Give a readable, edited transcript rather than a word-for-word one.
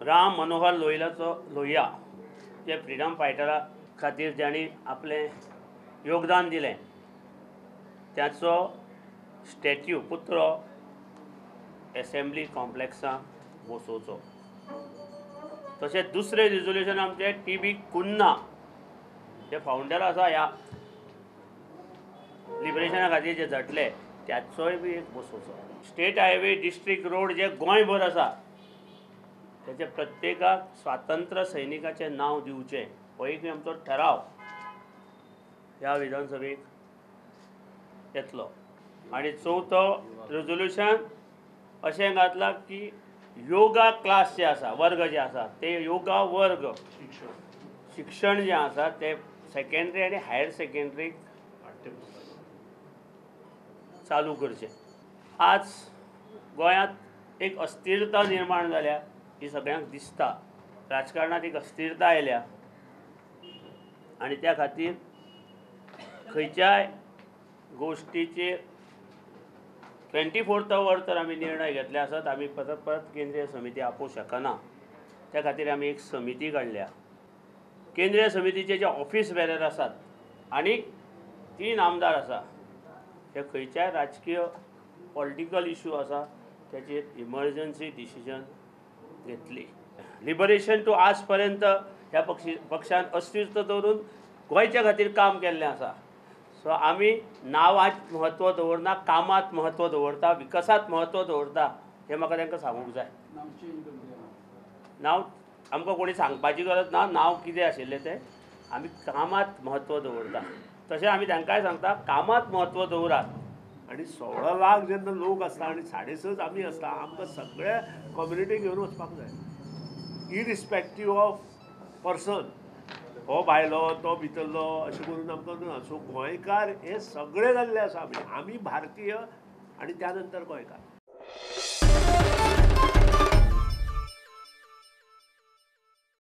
राम मनोहर लोहिया जे फ्रीडम फायटरा खातीर ज्यांनी आपलें योगदान दिलें त्याचो स्टॅच्यू पुतळो एसेंब्ली कॉम्प्लेक्सांत बसोवचो। तशेंच दुसरें रिजोल्यूशन आमचे टी.बी. कुन्ना जे फावंडर आसा ह्या लिबरेशना खातीर जे झटले त्याचोय बी एक बसोवचो। स्टेट हायवे डिस्ट्रिक्ट रोड जे गोंयभर आसा त्याचे प्रत्येकाक स्वातंत्र्य सैनिकाचें नांव दिवचें हो एक आमचो ठराव ह्या विधानसभेक येतलो। आनी चवथो रेजोल्यूशन अशें घातलां की योगा क्लास जे आसा वर्ग जे आसा ते योगा वर्ग शिक्षण जे आसा ते सेकंडरी आनी हायर सेकंडरीक चालू करचें। आज गोंयांत एक अस्थिरता निर्माण जाल्या ही सगळ्यांक दिसता। राजकारणात एक अस्थिरता आयल्या आनी त्या खातीर खंयच्याय गोश्टीचेर 24th वर तर आमी निर्णय घेतले आसात। आमी परत परत केंद्रीय समिती आपोवंक शकना, त्या खातीर आमी एक समिती काडल्या। केंद्रीय समितीचे जे ऑफिस बेरर आसात आनी 3 आमदार आसा हे खंयच्याय राजकीय पॉलिटिकल इश्यू आसा त्याचेर इमर्जन्सी डिसिजन घेतली। लिबरेशन टू आज पर्यंत ह्या पक्षान अस्तित्व दवरून गोंयच्या खातीर काम केल्लें आसा। सो आमी नांवांत म्हत्व दवरना, कामांत म्हत्व दवरता, विकासांत म्हत्व दवरता हें म्हाका तांकां सांगूंक जाय। नांव आमकां कोणी सांगपाची गरज ना, नांव कितें आशिल्लें तें आमी कामांत म्हत्व दवरता। तशें आमी तांकांय सांगता कामांत म्हत्व दवरात। आनी 16 लाख जेन्ना लोक आसता आनी 6.5 आमी आसता आमकां सगळ्या कम्युनिटीक घेवन वचपाक जाय इरिस्पेक्टीव ऑफ पर्सन। हो भायलो तो भितरलो अशें करून आमकां ना। सो गोंयकार हे सगळे जाल्ले आसा आमी भारतीय आनी त्या नंतर गोंयकार।